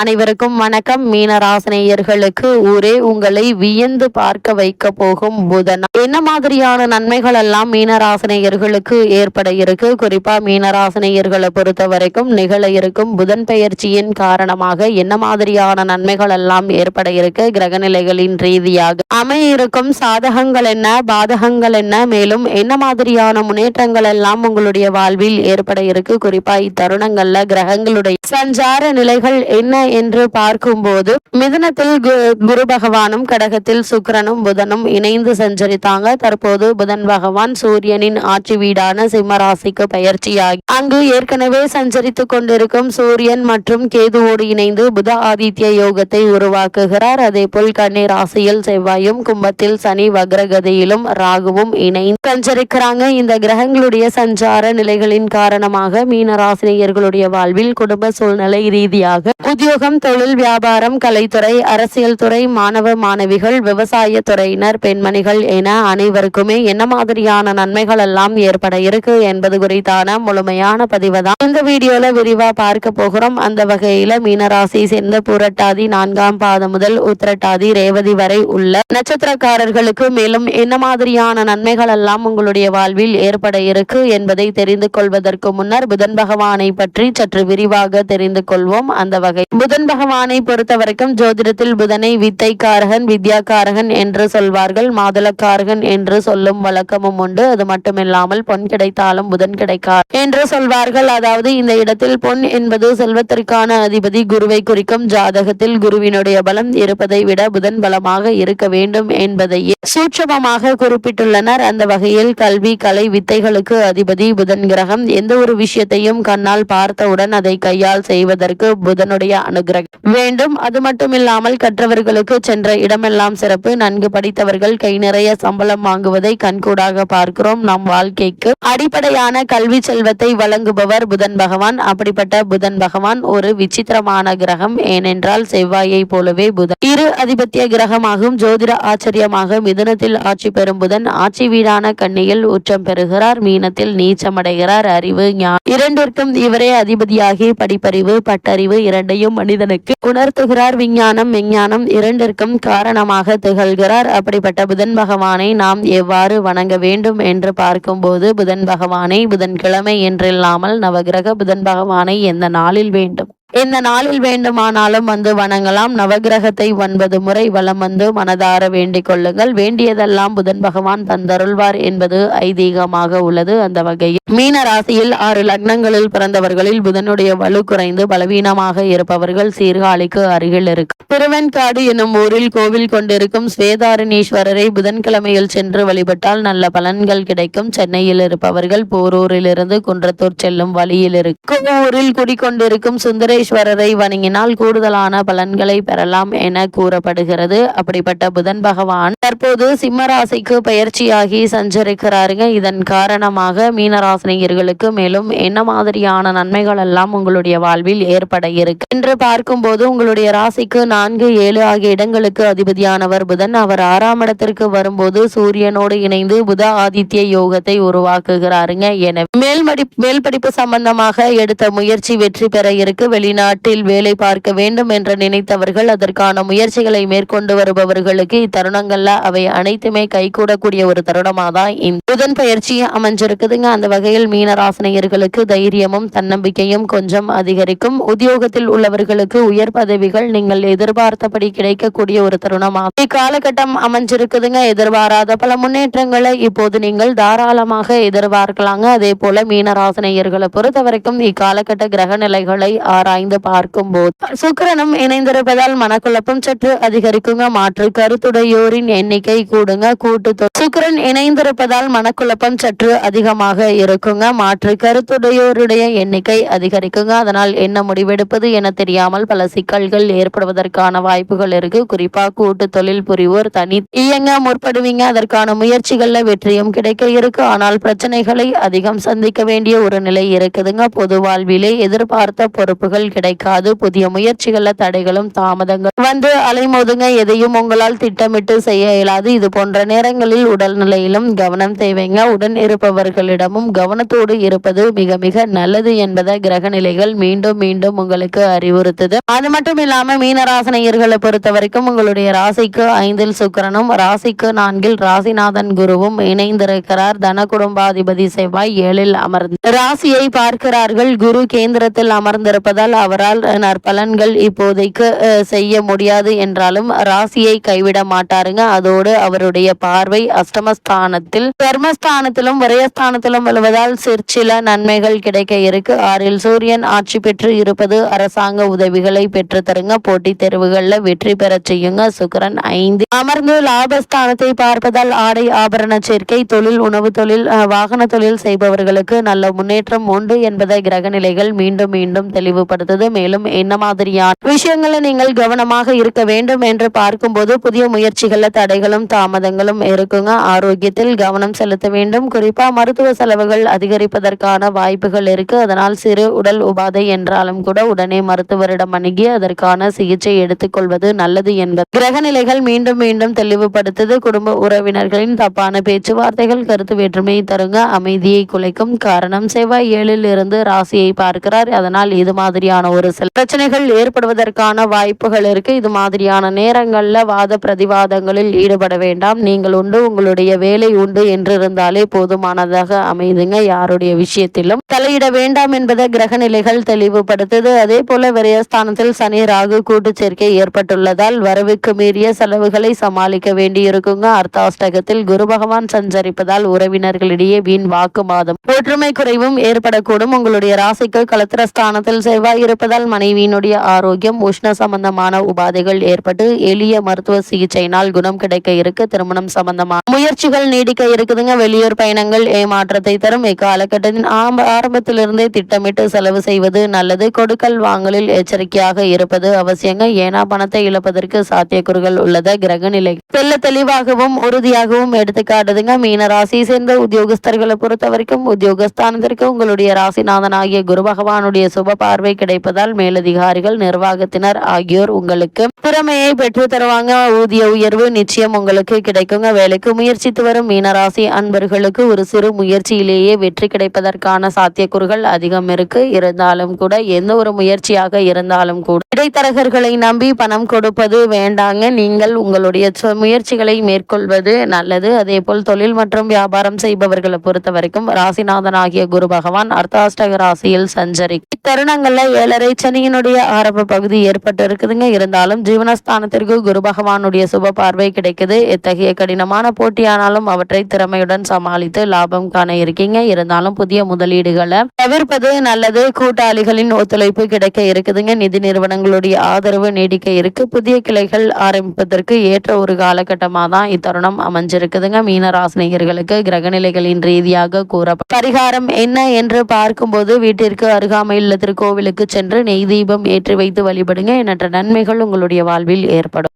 அனைவருக்கும் வணக்கம். மீனராசினியர்களுக்கு ஊரே உங்களை வியந்து பார்க்க வைக்க போகும் புதன் என்ன மாதிரியான நன்மைகள் எல்லாம் மீனராசினியர்களுக்கு ஏற்பட இருக்கு? குறிப்பா மீனராசினியர்களை பொறுத்த வரைக்கும் நிகழ இருக்கும் புதன் பெயர்ச்சியின் காரணமாக என்ன மாதிரியான நன்மைகள் எல்லாம் ஏற்பட இருக்கு? கிரகநிலைகளின் ரீதியாக அமைய இருக்கும் சாதகங்கள் என்ன, பாதகங்கள் என்ன, மேலும் என்ன மாதிரியான முன்னேற்றங்கள் எல்லாம் உங்களுடைய வாழ்வில் ஏற்பட இருக்கு? குறிப்பா இத்தருணங்கள்ல கிரகங்களுடைய சஞ்சார நிலைகள் என்ன என்று பார்க்கும்போது மிதுனத்தில் குரு பகவானும் கடகத்தில் சுக்கிரனும் புதனும் இணைந்து சஞ்சரித்தாங்க. தற்போது புதன் பகவான் சூரியனின் ஆட்சி வீடான சிம்ம ராசிக்கு பயிற்சியாகி அங்கு ஏற்கனவே சஞ்சரித்து கொண்டிருக்கும் சூரியன் மற்றும் கேதுவோடு இணைந்து புத ஆதித்ய யோகத்தை உருவாக்குகிறார். அதே போல் கன்னி ராசியில் செவ்வாயும், கும்பத்தில் சனி வக்ரகதியிலும் ராகுவும் இணைந்து சஞ்சரிக்கிறாங்க. இந்த கிரகங்களுடைய சஞ்சார நிலைகளின் காரணமாக மீனராசினியர்களுடைய வாழ்வில் குடும்ப சூழ்நிலை ரீதியாக உத்தியோகம், தொழில், வியாபாரம், கலைத்துறை, அரசியல் துறை, மாணவ மாணவிகள், விவசாய துறையினர், பெண்மணிகள் என அனைவருக்குமே என்ன மாதிரியான நன்மைகள் எல்லாம் ஏற்பட இருக்கு என்பது குறித்தான முழுமையான பதிவு தான் இந்த வீடியோல விரிவா பார்க்க போகிறோம். அந்த வகையில மீனராசி சேர்ந்த புரட்டாதி 4ஆம் பாதம் முதல் உத்திரட்டாதி ரேவதி வரை உள்ள நட்சத்திரக்காரர்களுக்கு மேலும் என்ன மாதிரியான நன்மைகள் எல்லாம் உங்களுடைய வாழ்வில் ஏற்பட இருக்கு என்பதை தெரிந்து கொள்வதற்கு முன்னர் புதன் பகவானை பற்றி சற்று விரிவாக தெரிந்து கொள்வோம். அந்த வகை புதன் பகவானை பொறுத்த வரைக்கும் ஜோதிடத்தில் புதனை வித்தைக்காரகன், வித்யாக்காரகன் என்று சொல்வார்கள். மாதுளக்காரகன் என்று சொல்லும் வழக்கமும் உண்டு. அது மட்டுமில்லாமல் பொன் கிடைத்தாலும் புதன் கிடைக்கார் என்று சொல்வார்கள். அதாவது இந்த இடத்தில் பொன் என்பது செல்வத்திற்கான அதிபதி குருவை குறிக்கும். ஜாதகத்தில் குருவினுடைய பலம் இருப்பதை விட புதன் பலமாக இருக்க வேண்டும் என்பதையே சூட்சமமாக குறிப்பிட்டுள்ளனர். அந்த வகையில் கல்வி, கலை, வித்தைகளுக்கு அதிபதி புதன் கிரகம். எந்த ஒரு விஷயத்தையும் கண்ணால் பார்த்தவுடன் அதை கையால் செய்வதற்கு புதனுடைய அனுகிரகம் வேண்டும். அது மட்டுமில்லாமல் கற்றவர்களுக்கு சென்ற இடமெல்லாம் சிறப்பு. நன்கு படித்தவர்கள் கை நிறைய சம்பளம் வாங்குவதை கண்கூடாக பார்க்கிறோம். நம் வாழ்க்கைக்கு அடிப்படையான கல்வி செல்வத்தை வழங்குபவர் புதன் பகவான். அப்படிப்பட்ட புதன் பகவான் ஒரு விசித்திரமான கிரகம். ஏனென்றால் செவ்வாயை போலவே புதன் இரு அதிபத்திய கிரகமாகும். ஜோதிட ஆச்சரியமாக மிதுனத்தில் ஆட்சி பெறும் புதன் ஆட்சி வீடான கன்னியில் உச்சம் பெறுகிறார். மீனத்தில் நீச்சமடைகிறார். அறிவு, ஞானம் இரண்டிற்கும் இவரே அதிபதியாகி படிப்பறிவு, பட்டறிவு இரண்டையும் மனிதனுக்கு உணர்த்துகிறார். விஞ்ஞானம், விஞ்ஞானம் இரண்டிற்கும் காரணமாக திகழ்கிறார். அப்படிப்பட்ட புதன் பகவானை நாம் எவ்வாறு வணங்க வேண்டும் என்று பார்க்கும்போது புதன் பகவானை புதன்கிழமை என்றில்லாமல் நவகிரக புதன் பகவானை எந்த நாளில் வேண்டும் எந்த நாளில் வேண்டுமானாலும் வந்து வணங்கலாம். நவகிரகத்தை 9 முறை வலம் வந்து மனதார வேண்டிக் கொள்ளுங்கள். வேண்டியதெல்லாம் புதன் பகவான் தந்தருள்வார் என்பது ஐதீகமாக உள்ளது. அந்த வகையில் மீன ராசியில் 6 லக்னங்களில் பிறந்தவர்களில் புதனுடைய வலு குறைந்து பலவீனமாக இருப்பவர்கள் சீர்காழிக்கு அருகில் இருக்கு திருவெண்காடு என்னும் ஊரில் கோவில் கொண்டிருக்கும் ஸ்வேதாரணீஸ்வரரை புதன்கிழமையில் சென்று வழிபட்டால் நல்ல பலன்கள் கிடைக்கும். சென்னையில் இருப்பவர்கள் போரூரில் இருந்து குன்றத்தூர் செல்லும் வழியில் இருக்கும் ஊரில் குடிக்கொண்டிருக்கும் சுந்தரேஸ்வரரை வணங்கினால் கூடுதலான பலன்களை பெறலாம் என கூறப்படுகிறது. அப்படிப்பட்ட புதன் பகவான் தற்போது சிம்மராசிக்கு பயிற்சியாகி சஞ்சரிக்கிறாருங்க. இதன் காரணமாக மீனராசினியர்களுக்கு மேலும் என்ன மாதிரியான நன்மைகள் எல்லாம் உங்களுடைய வாழ்வில் ஏற்பட இருக்கு என்று பார்க்கும்போது உங்களுடைய ராசிக்கு 4, 7 ஆகிய இடங்களுக்கு அதிபதியானவர் புதன். அவர் 6ஆம் இடத்திற்கு வரும்போது சூரியனோடு இணைந்து புத ஆதித்ய யோகத்தை உருவாக்குகிறாருங்க. எனவே மேல் படிப்பு சம்பந்தமாக எடுத்த முயற்சி வெற்றி பெற இருக்கு. வெளிநாட்டில் வேலை பார்க்க வேண்டும் என்று நினைத்தவர்கள் அதற்கான முயற்சிகளை மேற்கொண்டு வருபவர்களுக்கு இத்தருணங்கள்ல அவை அனைத்துமே கைகூடக்கூடிய ஒரு தருணமாக தான் இந்த புதன் பயிற்சி அமைஞ்சிருக்குதுங்க. அந்த வகையில் மீனராசினியர்களுக்கு தைரியமும் தன்னம்பிக்கையும் கொஞ்சம் அதிகரிக்கும். உத்தியோகத்தில் உள்ளவர்களுக்கு உயர் பதவிகள் நீங்கள் எதிர்பார்த்தபடி கிடைக்கக்கூடிய ஒரு தருணமாக இக்காலகட்டம் அமைஞ்சிருக்குதுங்க. எதிர்பாராத பல முன்னேற்றங்களை இப்போது நீங்கள் தாராளமாக எதிர்பார்க்கலாங்க. அதே போல மீனராசினியர்களை பொறுத்த வரைக்கும் இக்காலகட்ட கிரக நிலைகளை ஆராய்ந்து பார்க்கும் போது சுக்கிரனும் இணைந்திருப்பதால் மனக்குழப்பம் சற்று அதிகரிக்குங்க. மாற்று கருத்துடையோரின் எண்ணிக்கை கூடுங்க. சுக்கிரன் இணைந்திருப்பதால் மனக்குழப்பம் சற்று அதிகமாக இருக்குங்க. மாற்று கருத்துடையோருடைய எண்ணிக்கை அதிகரிக்குங்க. அதனால் என்ன முடிவெடுப்பது என தெரியாமல் பல சிக்கல்கள் ஏற்படுவதற்கான வாய்ப்புகள் இருக்கு. குறிப்பா கூட்டு தொழில் புரிவோர் தனி இயங்க முற்படுவீங்க. அதற்கான முயற்சிகள்ல வெற்றியும் கிடைக்க இருக்கு. ஆனால் பிரச்சனைகளை அதிகம் சந்திக்க வேண்டிய ஒரு நிலை இருக்குதுங்க. பொது வாழ்விலே எதிர்பார்த்த பொறுப்புகள் நன்மைகள் கிடைக்காது. புதிய முயற்சிகள்ல தடைகளும் தாமதங்கள் வந்து அலைமோதுங்க. எதையும் உங்களால் திட்டமிட்டு செய்ய இயலாது. இது போன்ற நேரங்களில் உடல்நிலையிலும் கவனம் தேவைங்க. உடன் இருப்பவர்களிடமும் கவனத்தோடு இருப்பது மிக மிக நல்லது என்பதை கிரக நிலைகள் மீண்டும் மீண்டும் உங்களுக்கு அறிவுறுத்துது. அது மட்டும் இல்லாம மீனராசினியர்களை பொறுத்த வரைக்கும் உங்களுடைய ராசிக்கு 5ல் சுக்கிரனும் ராசிக்கு 4ல் ராசிநாதன் குருவும் இணைந்திருக்கிறார். தன குடும்பாதிபதி செவ்வாய் 7ல் அமர்ந்து ராசியை பார்க்கிறார்கள். குரு கேந்திரத்தில் அமர்ந்திருப்பதால் அவரால் நற்பலன்கள் இப்போதைக்கு செய்ய முடியாது என்றாலும் ராசியை கைவிட மாட்டாருங்க. அதோடு அவருடைய பார்வை அஷ்டமஸ்தானத்தில் கர்மஸ்தானத்திலும் விரயஸ்தானத்திலும் விழுவதால் சிற்சில நன்மைகள் கிடைக்க இருக்கு. 6ல் சூரியன் ஆட்சி பெற்று இருப்பது அரசாங்க உதவிகளை பெற்று தருங்க. போட்டித் தேர்வுகள்ல வெற்றி பெற செய்யுங்க. சுக்கிரன் 5 அமர்ந்து லாபஸ்தானத்தை பார்ப்பதால் ஆடை ஆபரண சேர்க்கை, தொழில், உணவு தொழில், வாகன தொழில் செய்பவர்களுக்கு நல்ல முன்னேற்றம் உண்டு என்பதை கிரக நிலைகள் மீண்டும் மீண்டும் தெளிவுபடுத்துது. மேலும் என்ன மாதிரியான விஷயங்களை நீங்கள் கவனமாக இருக்க வேண்டும் என்று பார்க்கும்போது புதிய முயற்சிகள்ல தடைகளும் தாமதங்களும் இருக்குங்க. ஆரோக்கியத்தில் கவனம் செலுத்த வேண்டும். குறிப்பா மருத்துவ செலவுகள் அதிகரிப்பதற்கான வாய்ப்புகள் இருக்கு. அதனால் சிறு உடல் உபாதை என்றாலும் கூட உடனே மருத்துவரிடம் அணுகி அதற்கான சிகிச்சை எடுத்துக்கொள்வது நல்லது என்பது கிரக நிலைகள் மீண்டும் மீண்டும் தெளிவுபடுத்துது. குடும்ப உறவினர்களின் தப்பான பேச்சுவார்த்தைகள் கருத்து வேற்றுமையை தருங்க. அமைதியை குலைக்கும். காரணம் செவ்வாய் 7ல் இருந்து ராசியை பார்க்கிறார். அதனால் இது மாதிரியான ஒரு சில பிரச்சனைகள் ஏற்படுவதற்கான வாய்ப்புகள் இருக்கு. இது மாதிரியான நேரங்கள்ல வாத பிரதிவாதங்களில் ஈடுபட வேண்டாம். நீங்கள் உண்டு, உங்களுடைய வேலை உண்டு என்றிருந்தாலே போதுமானதாக அமைதுங்க. யாருடைய விஷயத்திலும் தலையிட வேண்டாம் என்பதை கிரக நிலைகள் தெளிவுபடுத்துது. அதே போல விரயஸ்தானத்தில் சனி ராகு கூட்டு சேர்க்கை ஏற்பட்டுள்ளதால் வரவுக்கு மீறிய செலவுகளை சமாளிக்க வேண்டி இருக்குங்க. அர்த்தாஷ்டகத்தில் குரு பகவான் சஞ்சரிப்பதால் உறவினர்களிடையே வீண் வாக்குவாதம் ஒற்றுமை குறைவும் ஏற்படக்கூடும். உங்களுடைய ராசிக்கு கலத்திரஸ்தானத்தில் செவ்வாய் இருப்பதால் மனைவியினுடைய ஆரோக்கியம், உஷ்ண சம்பந்தமான உபாதைகள் ஏற்பட்டு எளிய மருத்துவ சிகிச்சையினால் குணம் கிடைக்க இருக்கு. திருமணம் சம்பந்தமான முயற்சிகள் நீடிக்க இருக்குதுங்க. வெளியூர் பயணங்கள் ஏமாற்றத்தை தரும். இக்காலகட்டத்தின் ஆரம்பத்திலிருந்தே திட்டமிட்டு செலவு செய்வது நல்லது. கொடுக்கல் வாங்கலில் எச்சரிக்கையாக இருப்பது அவசியங்க. ஏன்னா பணத்தை இழப்பதற்கு சாத்தியக்கூறுகள் உள்ளத கிரக நிலை தெல்ல தெளிவாகவும் உறுதியாகவும் எடுத்துக்காட்டுதுங்க. மீன ராசி சேர்ந்த உத்தியோகஸ்தர்களை பொறுத்த வரைக்கும் உத்தியோகஸ்தானத்திற்கு உங்களுடைய ராசிநாதன் ஆகிய குரு பகவானுடைய சுப பார்வை கிடைப்பதால் மேலதிகாரிகள், நிர்வாகத்தினர் ஆகியோர் உங்களுக்கு திறமையை பெற்று தருவாங்க. ஊதிய உயர்வு நிச்சயம் உங்களுக்கு கிடைக்குங்க. வேலைக்கு முயற்சித்து வரும் மீனராசி அன்பர்களுக்கு ஒரு சிறு முயற்சியிலேயே வெற்றி கிடைப்பதற்கான சாத்தியக்கூறுகள் அதிகம் இருக்கு. இருந்தாலும் கூட எந்த ஒரு முயற்சியாக இருந்தாலும் கூட இடைத்தரகர்களை நம்பி பணம் கொடுப்பது வேண்டாங்க. நீங்கள் உங்களுடைய முயற்சிகளை மேற்கொள்வது நல்லது. அதே போல் தொழில் மற்றும் வியாபாரம் செய்பவர்களை பொறுத்த வரைக்கும் ராசிநாதன் ஆகிய குரு பகவான் அர்த்தாஷ்டக ராசியில் சஞ்சரி இத்தருணங்கள்ல 7.5 சனியினுடைய ஆரம்ப பகுதி ஏற்பட்டு இருக்குதுங்க. இருந்தாலும் ஜீவனஸ்தானத்திற்கு குரு பகவானுடைய சுப பார்வை கிடைக்குது. இத்தகைய கடினமான போட்டியானாலும் அவற்றை திறமையுடன் சமாளித்து லாபம் காண இருக்கீங்க. இருந்தாலும் புதிய முதலீடுகளை தவிர்ப்பது நல்லது. கூட்டாளிகளின் ஒத்துழைப்பு கிடைக்க இருக்குதுங்க. நிதி நிறுவனங்களுடைய ஆதரவு நீடிக்க இருக்கு. புதிய கிளைகள் ஆரம்பிப்பதற்கு ஏற்ற ஒரு காலகட்டமாக தான் இத்தருணம் அமைஞ்சிருக்குதுங்க. மீனராசினியர்களுக்கு கிரகநிலைகளின் ரீதியாக கூறப்படும் பரிகாரம் என்ன என்று பார்க்கும்போது வீட்டிற்கு அருகாமையில் திருக்கோவிலுக்கு சென்று நெய் தீபம் ஏற்றி வைத்து வழிபடுங்க. எண்ணற்ற நன்மைகள் உங்களுடைய வாழ்வில் ஏற்படும்.